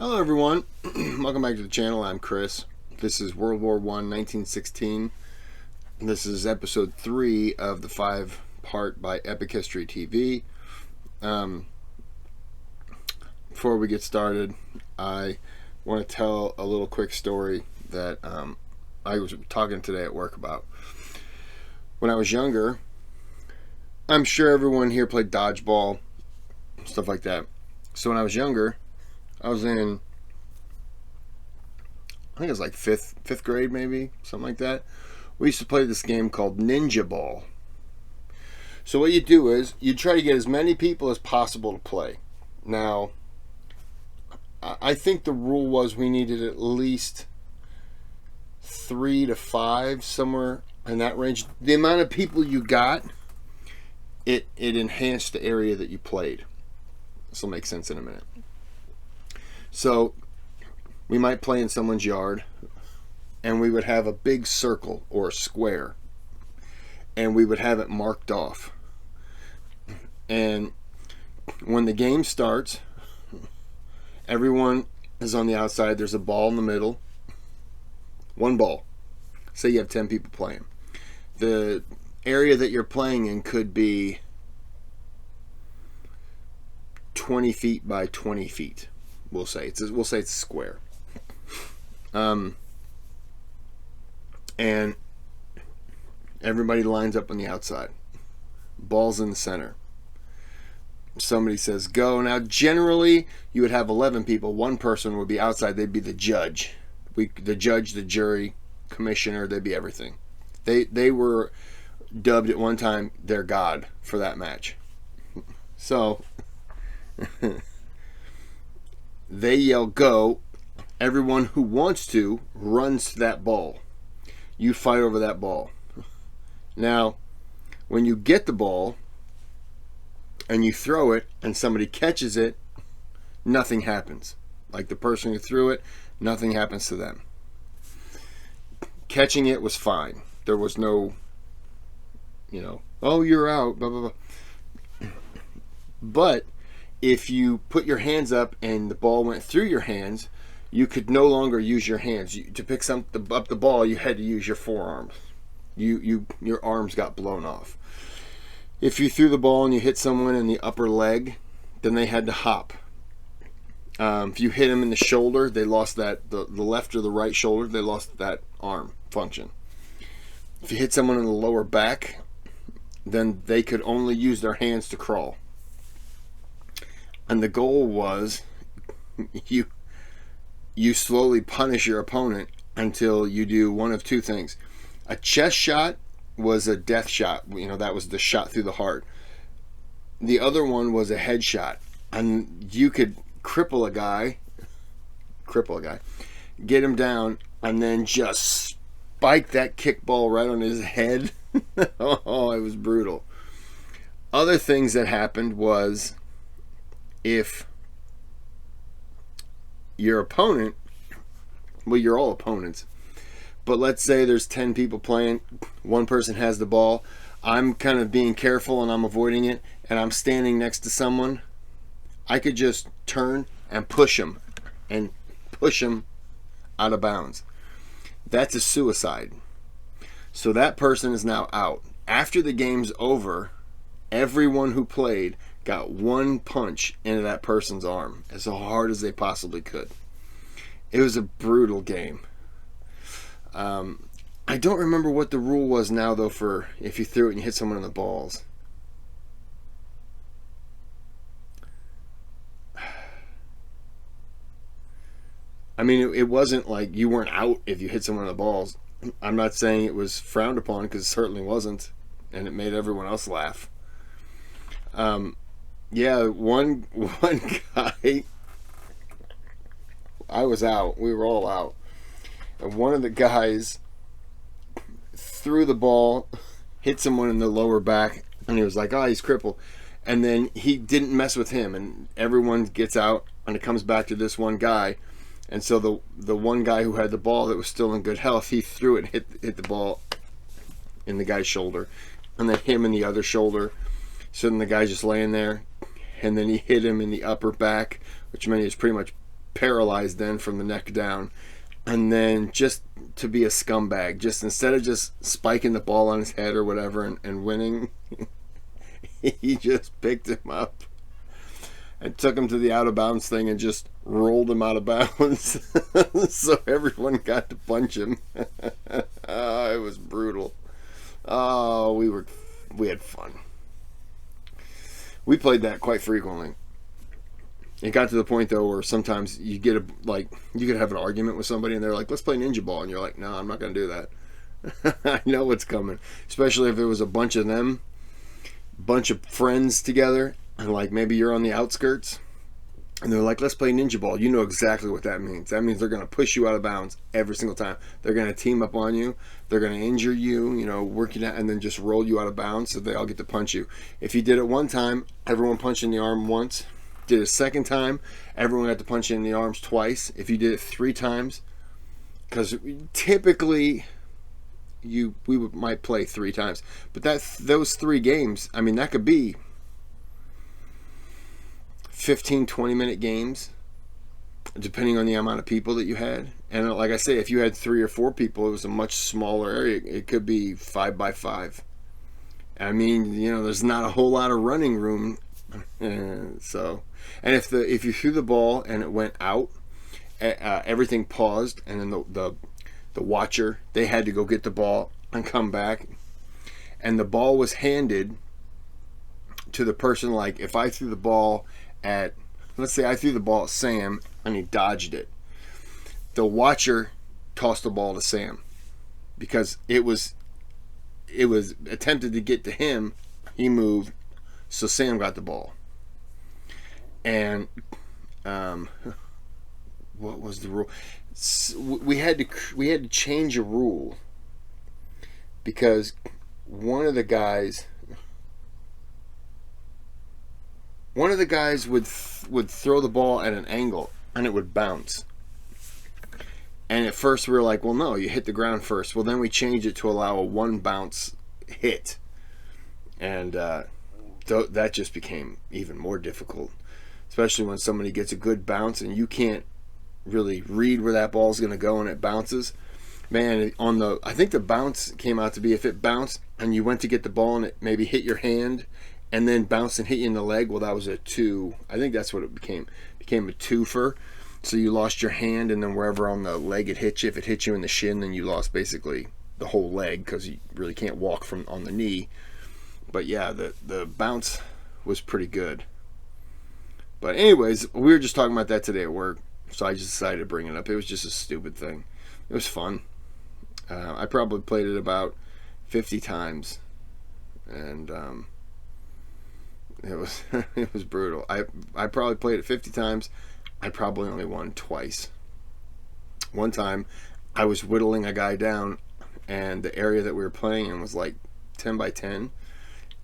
Hello everyone, welcome back to the channel. I'm Kris. This is World War I, 1916. This is episode 3 of the 5-part by Epic History TV. Before we get started, I want to tell a little quick story that I was talking today at work about. When I was younger, I'm sure everyone here played dodgeball, stuff like that. So when I was younger, I was in, I think it was like fifth grade, maybe, something like that. We used to play this game called Ninja Ball. So what you do is you try to get as many people as possible to play. Now, I think the rule was we needed at least 3 to 5, somewhere in that range. The amount of people you got, it enhanced the area that you played. This will make sense in a minute. So we might play in someone's yard, and we would have a big circle or a square, and we would have it marked off. And when the game starts, everyone is on the outside. There's a ball in the middle. One ball. Say you have 10 people playing. The area that you're playing in could be 20 feet by 20 feet. We'll say it's a square. And everybody lines up on the outside. Ball's in the center. Somebody says go. Now generally you would have 11 people. One person would be outside. They'd be the judge. The judge, the jury, commissioner, they'd be everything. They were dubbed at one time their god for that match. So they yell go. Everyone who wants to runs to that ball. You fight over that ball. Now, when you get the ball and you throw it and somebody catches it, nothing happens. Like the person who threw it, nothing happens to them. Catching it was fine. There was no, oh, you're out, blah, blah, blah. But if you put your hands up and the ball went through your hands, you could no longer use your hands. To pick up the ball, you had to use your forearms. Your arms got blown off. If you threw the ball and you hit someone in the upper leg, then they had to hop. If you hit them in the shoulder, they lost the left or the right shoulder, they lost that arm function. If you hit someone in the lower back, then they could only use their hands to crawl. And the goal was you slowly punish your opponent until you do one of two things. A chest shot was a death shot. That was the shot through the heart. The other one was a head shot. And you could cripple a guy, get him down, and then just spike that kickball right on his head. Oh, it was brutal. Other things that happened was, if your opponent, well, you're all opponents, but let's say there's 10 people playing, one person has the ball, I'm kind of being careful and I'm avoiding it, and I'm standing next to someone, I could just turn and push him out of bounds. That's a suicide. So that person is now out. After the game's over, everyone who played got one punch into that person's arm as hard as they possibly could. It was a brutal game. I don't remember what the rule was now, though, for if you threw it and you hit someone in the balls. I mean, it wasn't like you weren't out if you hit someone in the balls. I'm not saying it was frowned upon, because it certainly wasn't, and it made everyone else laugh. Yeah, one guy, I was out. We were all out. And one of the guys threw the ball, hit someone in the lower back, and he was like, oh, he's crippled. And then he didn't mess with him, and everyone gets out, and it comes back to this one guy. And so the one guy who had the ball that was still in good health, he threw it and hit the ball in the guy's shoulder, and then him in the other shoulder. So then the guy's just laying there, and then he hit him in the upper back, which meant he was pretty much paralyzed then from the neck down. And then just to be a scumbag, just instead of just spiking the ball on his head or whatever and winning, he just picked him up and took him to the out of bounds thing and just rolled him out of bounds. So everyone got to punch him. Oh, it was brutal. Oh, we had fun. We played that quite frequently. It got to the point though where sometimes you get you could have an argument with somebody and they're like, let's play ninja ball, and you're like, no, I'm not gonna do that. I know what's coming. Especially if it was a bunch of them, bunch of friends together, and like maybe you're on the outskirts and they're like, let's play ninja ball. You know exactly what that means. That means they're gonna push you out of bounds every single time. They're gonna team up on you, they're gonna injure you, work you out, and then just roll you out of bounds so they all get to punch you. If you did it one time, everyone punched in the arm once. Did it a second time, everyone got to punch you in the arms twice. If you did it 3 times, because typically might play 3 times, but those 3 games, I mean, that could be 15-20 minute games depending on the amount of people that you had. And like I say, if you had 3 or 4 people, it was a much smaller area. It could be 5 by 5. I mean, there's not a whole lot of running room. So, and if you threw the ball and it went out, everything paused, and then the watcher, they had to go get the ball and come back, and the ball was handed to the person. Like if I threw the ball at, let's say I threw the ball at Sam and he dodged it, the watcher tossed the ball to Sam because it was attempted to get to him. He moved, so Sam got the ball. And what was the rule? We had to change a rule because one of the guys would throw the ball at an angle and it would bounce. And at first we were like, well, no, you hit the ground first. Well, then we changed it to allow a 1 bounce hit, and that just became even more difficult, especially when somebody gets a good bounce and you can't really read where that ball's going to go and it bounces. Man, I think the bounce came out to be, if it bounced and you went to get the ball and it maybe hit your hand and then bounced and hit you in the leg, well, that was a 2. I think that's what it became. It became a twofer. So you lost your hand, and then wherever on the leg it hit you, if it hit you in the shin, then you lost basically the whole leg because you really can't walk from on the knee. But yeah, the bounce was pretty good. But anyways, we were just talking about that today at work, so I just decided to bring it up. It was just a stupid thing. It was fun. I probably played it about 50 times, and it was brutal. I probably played it 50 times. I probably only won twice. One time, I was whittling a guy down, and the area that we were playing in was like 10 by 10,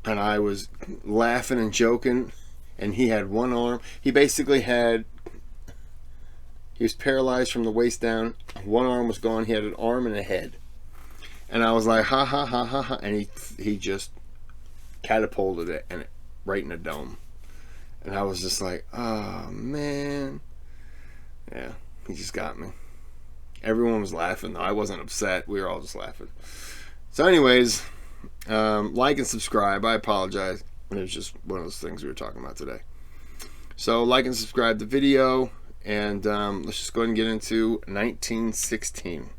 and I was laughing and joking, and he had one arm. He was paralyzed from the waist down. One arm was gone. He had an arm and a head, and I was like, ha ha ha ha ha, and he just catapulted it and right in the dome. And I was just like, oh, man. Yeah, he just got me. Everyone was laughing, though. I wasn't upset. We were all just laughing. So anyways, like and subscribe. I apologize. It was just one of those things we were talking about today. So like and subscribe the video. And let's just go ahead and get into 1916.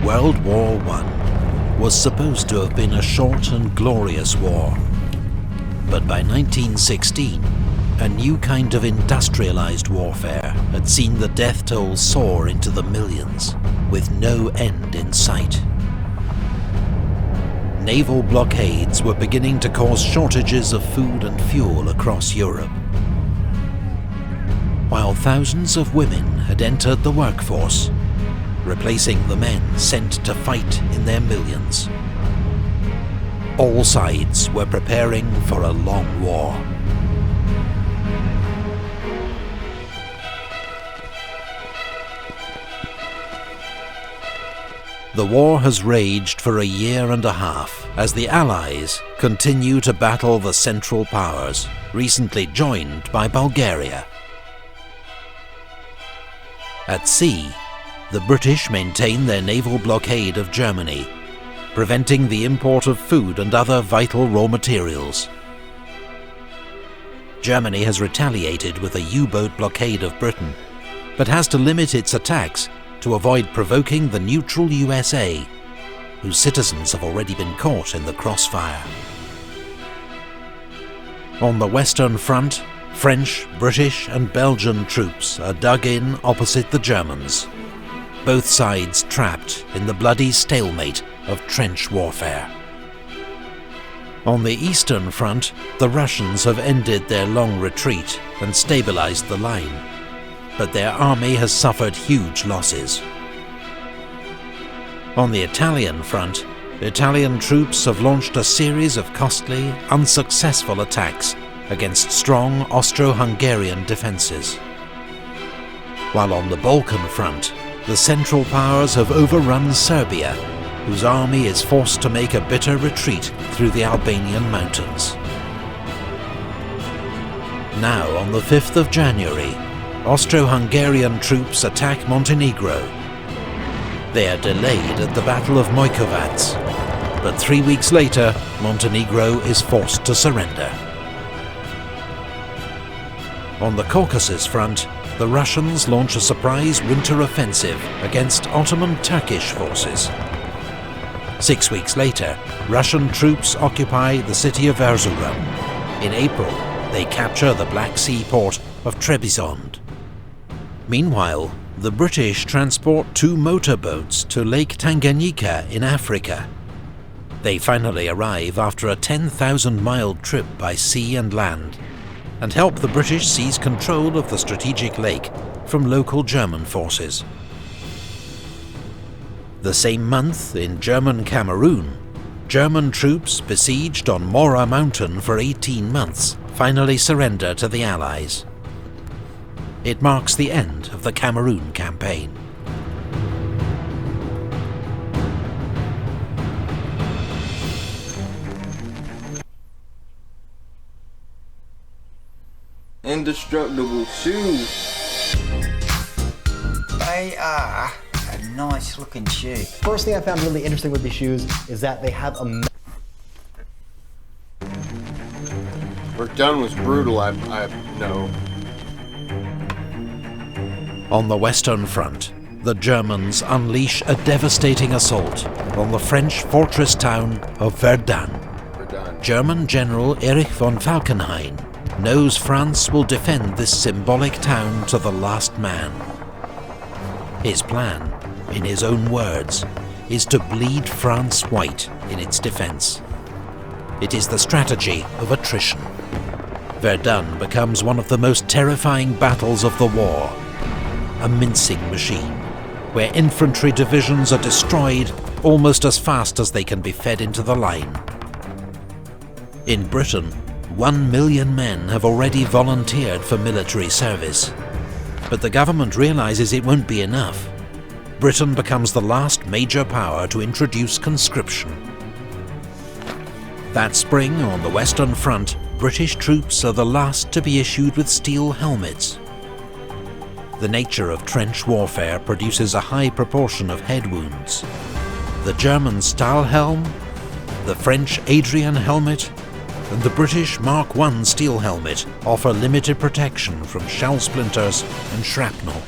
World War I was supposed to have been a short and glorious war. But by 1916, a new kind of industrialized warfare had seen the death toll soar into the millions, with no end in sight. Naval blockades were beginning to cause shortages of food and fuel across Europe, while thousands of women had entered the workforce, replacing the men sent to fight in their millions. All sides were preparing for a long war. The war has raged for a year and a half as the Allies, continue to battle the Central Powers, recently joined by Bulgaria. At sea, the British maintain their naval blockade of Germany, preventing the import of food and other vital raw materials. Germany has retaliated with a U-boat blockade of Britain, but has to limit its attacks to avoid provoking the neutral USA, whose citizens have already been caught in the crossfire. On the Western Front, French, British and Belgian troops are dug in opposite the Germans, both sides trapped in the bloody stalemate of trench warfare. On the Eastern Front, the Russians have ended their long retreat and stabilized the line, but their army has suffered huge losses. On the Italian front, Italian troops have launched a series of costly, unsuccessful attacks against strong Austro-Hungarian defences. While on the Balkan front, the Central Powers have overrun Serbia, whose army is forced to make a bitter retreat through the Albanian mountains. Now, on the 5th of January, Austro-Hungarian troops attack Montenegro. They are delayed at the Battle of Mojkovac, but 3 weeks later, Montenegro is forced to surrender. On the Caucasus front, the Russians launch a surprise winter offensive against Ottoman Turkish forces. 6 weeks later, Russian troops occupy the city of Erzurum. In April, they capture the Black Sea port of Trebizond. Meanwhile, the British transport 2 motorboats to Lake Tanganyika in Africa. They finally arrive after a 10,000-mile trip by sea and land, and help the British seize control of the strategic lake from local German forces. The same month, in German Cameroon, German troops besieged on Mora Mountain for 18 months finally surrender to the Allies. It marks the end of the Cameroon campaign. Indestructible shoes. They are a nice looking shoe. First thing I found really interesting with these shoes is that they have a... Verdun was brutal, I know. On the Western Front, the Germans unleash a devastating assault on the French fortress town of Verdun. German General Erich von Falkenhayn knows France will defend this symbolic town to the last man. His plan, in his own words, is to bleed France white in its defense. It is the strategy of attrition. Verdun becomes one of the most terrifying battles of the war, a mincing machine, where infantry divisions are destroyed almost as fast as they can be fed into the line. In Britain, 1 million men have already volunteered for military service, but the government realizes it won't be enough. Britain becomes the last major power to introduce conscription. That spring, on the Western Front, British troops are the last to be issued with steel helmets. The nature of trench warfare produces a high proportion of head wounds. The German Stahlhelm, the French Adrian helmet, and the British Mark I steel helmet offer limited protection from shell splinters and shrapnel.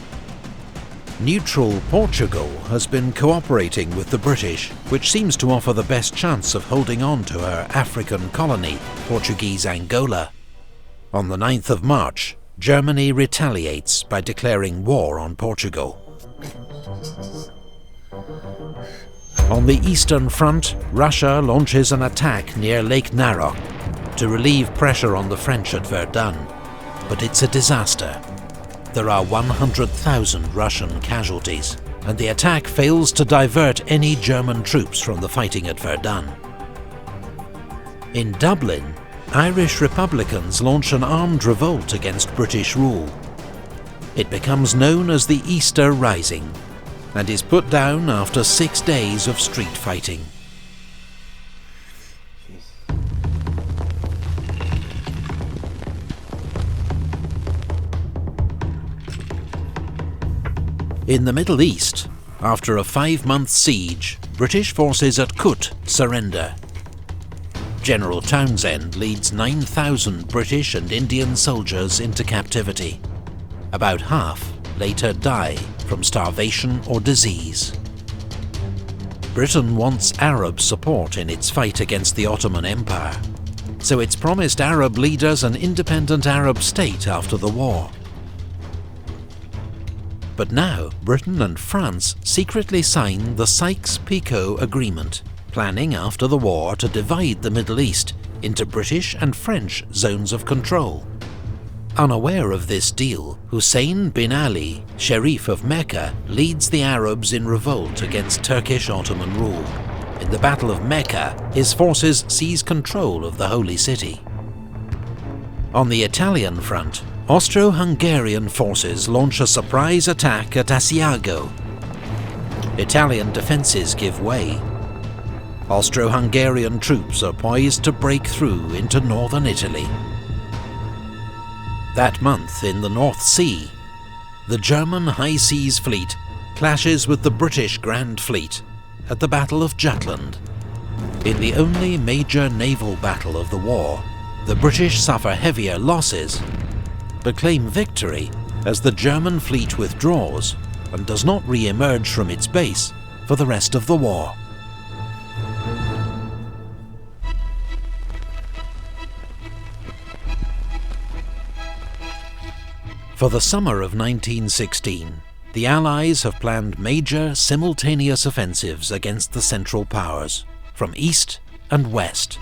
Neutral Portugal has been cooperating with the British, which seems to offer the best chance of holding on to her African colony, Portuguese Angola. On the 9th of March, Germany retaliates by declaring war on Portugal. On the Eastern Front, Russia launches an attack near Lake Narok to relieve pressure on the French at Verdun, but it's a disaster. There are 100,000 Russian casualties, and the attack fails to divert any German troops from the fighting at Verdun. In Dublin, Irish Republicans launch an armed revolt against British rule. It becomes known as the Easter Rising, and is put down after 6 days of street fighting. In the Middle East, after a 5-month siege, British forces at Kut surrender. General Townsend leads 9,000 British and Indian soldiers into captivity. About half later die from starvation or disease. Britain wants Arab support in its fight against the Ottoman Empire, so it's promised Arab leaders an independent Arab state after the war. But now, Britain and France secretly sign the Sykes-Picot Agreement, planning after the war to divide the Middle East into British and French zones of control. Unaware of this deal, Hussein bin Ali, Sharif of Mecca, leads the Arabs in revolt against Turkish Ottoman rule. In the Battle of Mecca, his forces seize control of the Holy City. On the Italian front, Austro-Hungarian forces launch a surprise attack at Asiago. Italian defences give way. Austro-Hungarian troops are poised to break through into northern Italy. That month in the North Sea, the German High Seas Fleet clashes with the British Grand Fleet at the Battle of Jutland. In the only major naval battle of the war, the British suffer heavier losses, but claim victory as the German fleet withdraws and does not re-emerge from its base for the rest of the war. For the summer of 1916, the Allies have planned major simultaneous offensives against the Central Powers, from east and west.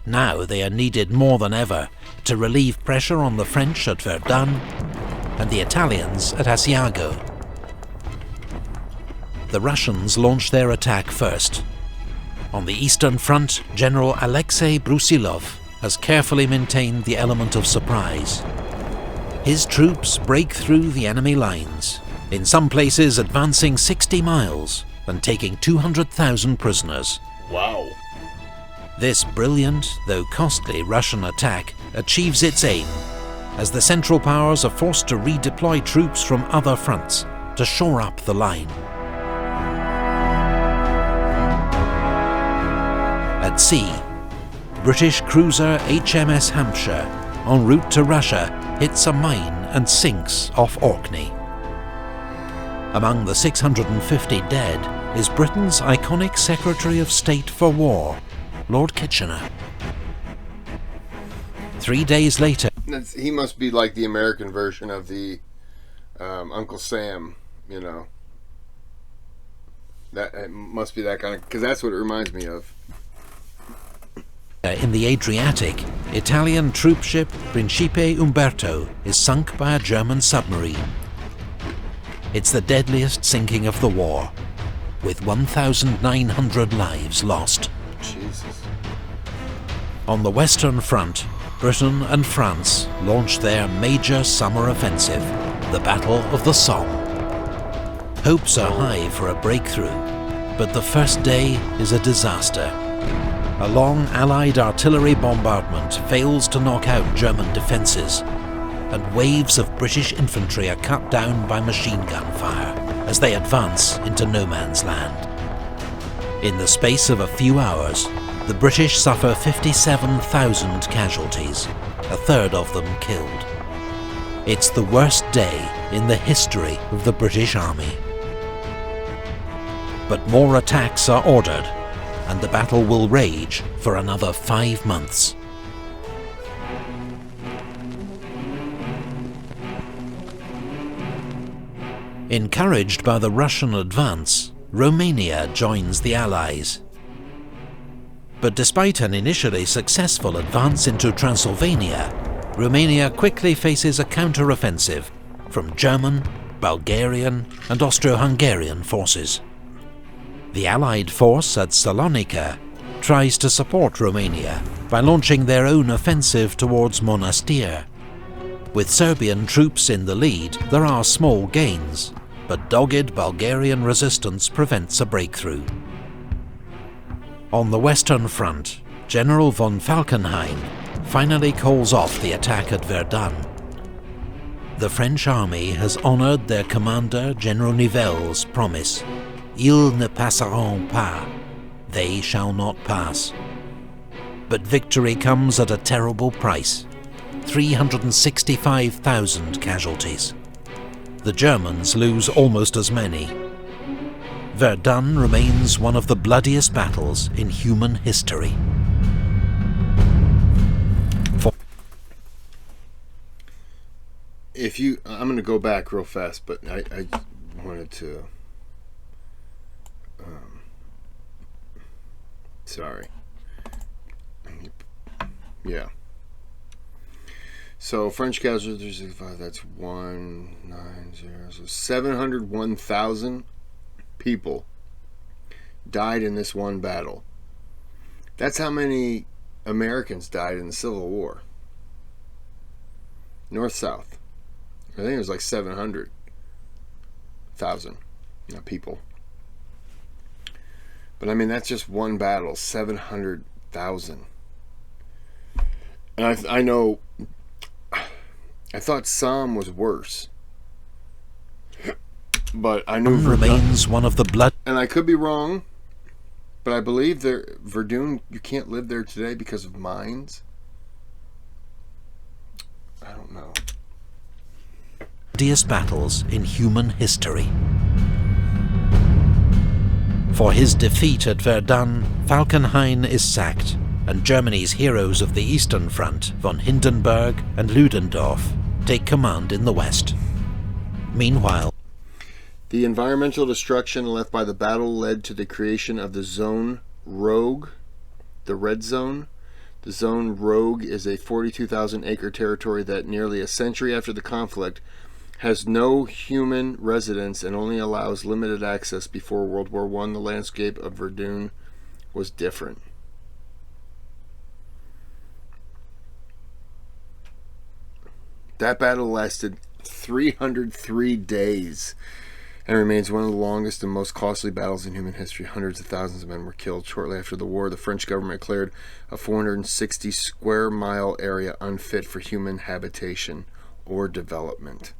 Now they are needed more than ever to relieve pressure on the French at Verdun and the Italians at Asiago. The Russians launch their attack first. On the Eastern Front, General Alexei Brusilov has carefully maintained the element of surprise. His troops break through the enemy lines, in some places advancing 60 miles and taking 200,000 prisoners. Wow. This brilliant, though costly Russian attack achieves its aim, as the Central Powers are forced to redeploy troops from other fronts to shore up the line. At sea, British cruiser HMS Hampshire, en route to Russia, hits a mine and sinks off Orkney. Among the 650 dead is Britain's iconic Secretary of State for War, Lord Kitchener. 3 days later, He must be like the American version of the Uncle Sam, you know. That it must be that kind of, because that's what it reminds me of. in the Adriatic, Italian troop ship Principe Umberto is sunk by a German submarine. It's the deadliest sinking of the war, with 1,900 lives lost. Jesus. On the Western Front, Britain and France launched their major summer offensive, the Battle of the Somme. Hopes are high for a breakthrough, but the first day is a disaster. A long Allied artillery bombardment fails to knock out German defences, and waves of British infantry are cut down by machine gun fire as they advance into no man's land. In the space of a few hours, the British suffer 57,000 casualties, a third of them killed. It's the worst day in the history of the British Army. But more attacks are ordered, and the battle will rage for another 5 months. Encouraged by the Russian advance, Romania joins the Allies. But despite an initially successful advance into Transylvania, Romania quickly faces a counter-offensive from German, Bulgarian and Austro-Hungarian forces. The Allied force at Salonika tries to support Romania by launching their own offensive towards Monastir. With Serbian troops in the lead, there are small gains, but dogged Bulgarian resistance prevents a breakthrough. On the Western Front, General von Falkenhayn finally calls off the attack at Verdun. the French army has honoured their commander, General Nivelle's promise. Ils ne passeront pas. They shall not pass. But victory comes at a terrible price. 365,000 casualties. The Germans lose almost as many. Verdun remains one of the bloodiest battles in human history. I'm going to go back real fast, but I wanted to. Sorry. Yeah. So French casualties, that's 190. So 701,000 people died in this one battle. That's how many Americans died in the Civil War. North-South. I think it was like 700,000 people. But I mean, that's just one battle, 700,000. And I know, I thought Somme was worse. But I knew remains one of the blood. And I could be wrong, but I believe Verdun, you can't live there today because of mines. I don't know. Bloodiest battles in human history. For his defeat at Verdun, Falkenhayn is sacked, and Germany's heroes of the Eastern Front, von Hindenburg and Ludendorff, take command in the west. Meanwhile, the environmental destruction left by the battle led to the creation of the Zone Rogue, the Red Zone. The Zone Rogue is a 42,000-acre territory that nearly a century after the conflict has no human residence and only allows limited access. Before World War I, the landscape of Verdun was different. That battle lasted 303 days and remains one of the longest and most costly battles in human history. Hundreds of thousands of men were killed. Shortly after the war, the French government declared a 460 square mile area unfit for human habitation or development.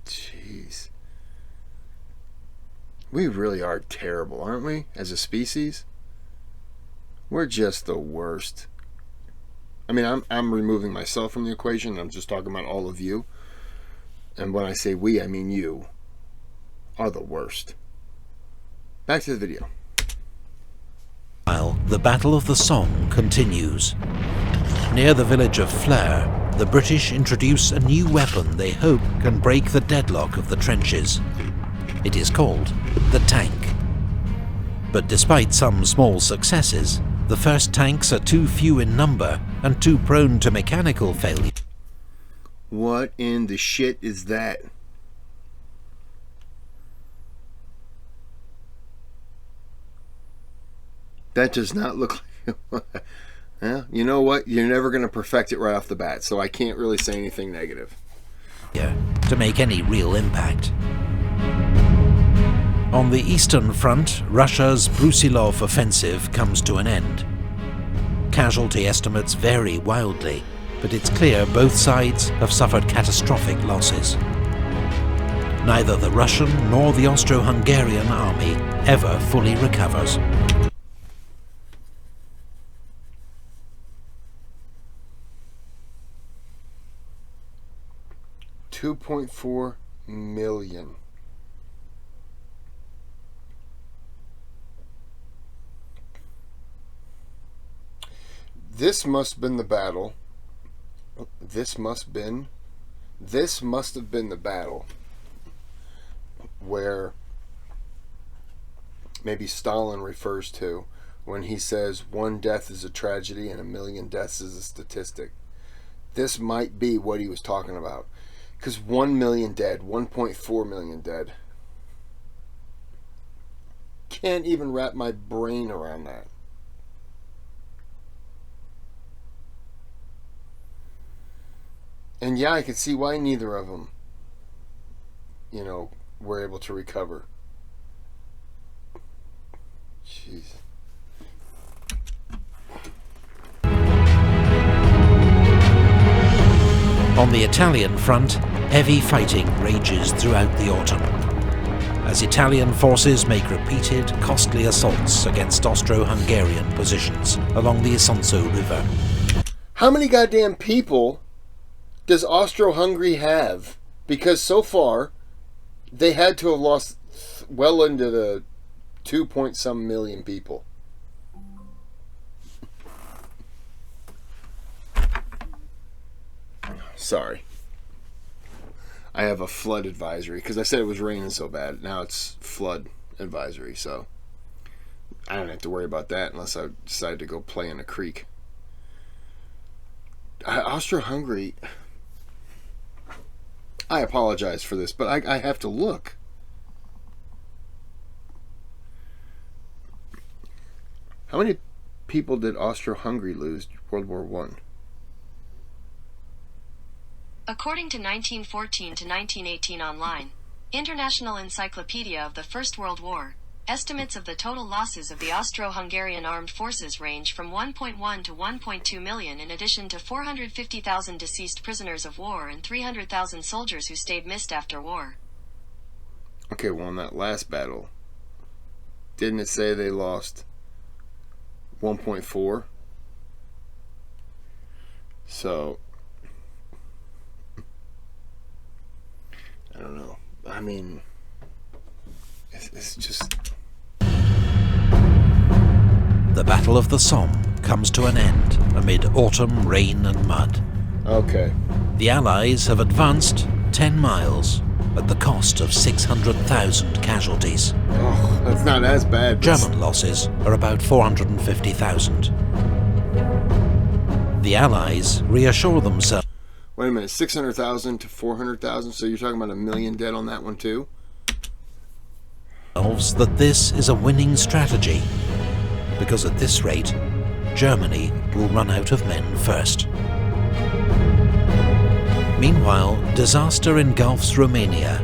Jeez. We really are terrible, aren't we, as a species? We're just the worst. I mean, I'm removing myself from the equation. I'm just talking about all of you. And when I say we, I mean you are the worst. Back to the video. While the Battle of the Somme continues. Near the village of Flers, the British introduce a new weapon they hope can break the deadlock of the trenches. It is called the tank. But despite some small successes, the first tanks are too few in number and too prone to mechanical failure. What in the shit is that? That does not look like... Yeah, you know what? You're never going to perfect it right off the bat, so I can't really say anything negative. Yeah, to make any real impact. On the Eastern Front, Russia's Brusilov offensive comes to an end. Casualty estimates vary wildly, but it's clear both sides have suffered catastrophic losses. Neither the Russian nor the Austro-Hungarian army ever fully recovers. $2.4 million. This must have been the battle. This must have been the battle where maybe Stalin refers to when he says 1 death is a tragedy and 1,000,000 deaths is a statistic. This might be what he was talking about. Because 1 million dead, 1.4 million dead. Can't even wrap my brain around that. And yeah, I could see why neither of them, were able to recover. Jeez. On the Italian front, heavy fighting rages throughout the autumn, as Italian forces make repeated, costly assaults against Austro-Hungarian positions along the Isonzo River. How many goddamn people does Austro-Hungary have? Because so far, they had to have lost well into the 2-point-some million people. Sorry. I have a flood advisory because I said it was raining so bad. Now it's flood advisory, so I don't have to worry about that unless I decide to go play in a creek. Austro-Hungary, I apologize for this, but I have to look. How many people did Austro-Hungary lose World War One? According to 1914 to 1918 online, International Encyclopedia of the First World War, estimates of the total losses of the Austro-Hungarian armed forces range from 1.1 to 1.2 million, in addition to 450,000 deceased prisoners of war and 300,000 soldiers who stayed missed after war. Okay, well, in that last battle, didn't it say they lost 1.4? So, I don't know. I mean, it's just... The Battle of the Somme comes to an end amid autumn rain and mud. Okay. The Allies have advanced 10 miles at the cost of 600,000 casualties. Oh, that's not as bad. German losses are about 450,000. The Allies reassure themselves. Wait a minute, 600,000 to 400,000, so you're talking about 1 million dead on that one too? That this is a winning strategy, because at this rate, Germany will run out of men first. Meanwhile, disaster engulfs Romania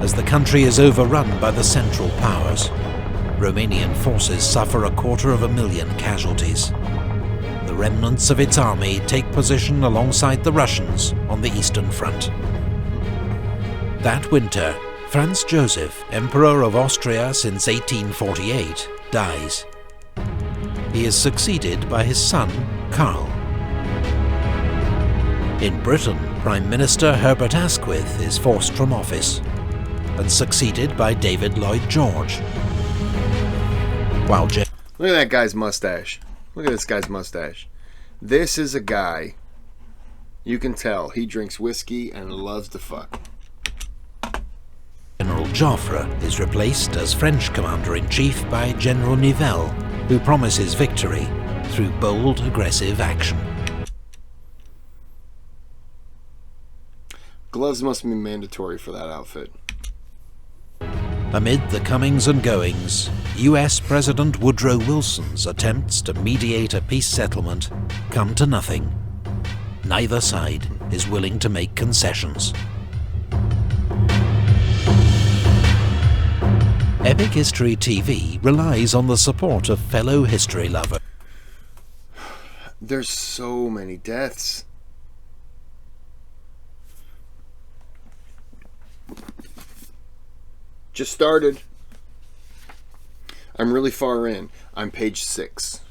as the country is overrun by the Central Powers. Romanian forces suffer 250,000 casualties. The remnants of its army take position alongside the Russians on the Eastern Front. That winter, Franz Joseph, Emperor of Austria since 1848, dies. He is succeeded by his son, Karl. In Britain, Prime Minister Herbert Asquith is forced from office and succeeded by David Lloyd George. While Look at that guy's mustache. Look at this guy's mustache. This is a guy, you can tell, he drinks whiskey and loves to fuck. General Joffre is replaced as French Commander-in-Chief by General Nivelle, who promises victory through bold, aggressive action. Gloves must be mandatory for that outfit. Amid the comings and goings, US President Woodrow Wilson's attempts to mediate a peace settlement come to nothing. Neither side is willing to make concessions. Epic History TV relies on the support of fellow history lovers. There's so many deaths. Just started. I'm really far in. I'm page 6.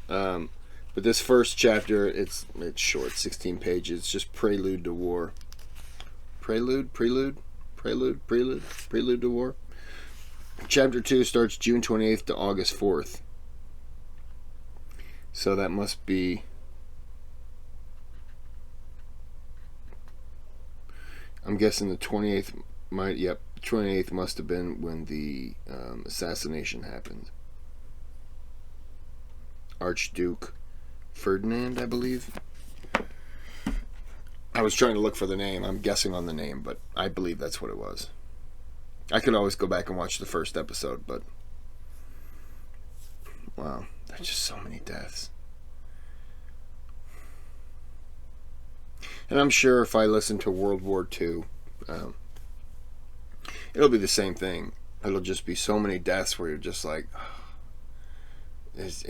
But this first chapter, it's short, 16 pages. It's just prelude to war. Prelude to war. Chapter 2 starts June 28th to August 4th. So that must be... I'm guessing the 28th might... Yep, 28th must have been when the assassination happened. Archduke Ferdinand, I believe. I was trying to look for the name. I'm guessing on the name, but I believe that's what it was. I could always go back and watch the first episode, but... Wow, there's just so many deaths. And I'm sure if I listen to World War II, it'll be the same thing. It'll just be so many deaths where you're just like... It's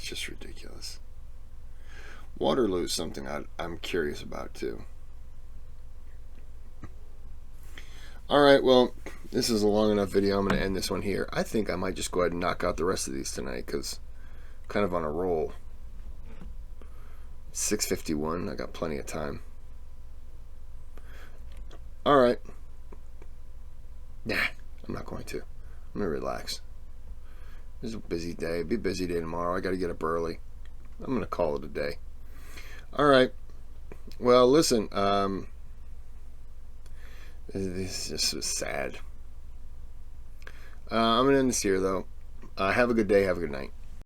just ridiculous. Waterloo is something I'm curious about too. Alright, well, this is a long enough video. I'm going to end this one here. I think I might just go ahead and knock out the rest of these tonight because I'm kind of on a roll. 6:51. I got plenty of time. Alright. Nah, I'm not going to. I'm going to relax. This is a busy day. It'll be a busy day tomorrow. I got to get up early. I'm going to call it a day. Alright. Well, listen, this is just sad. I'm going to end this here, though. Have a good day. Have a good night.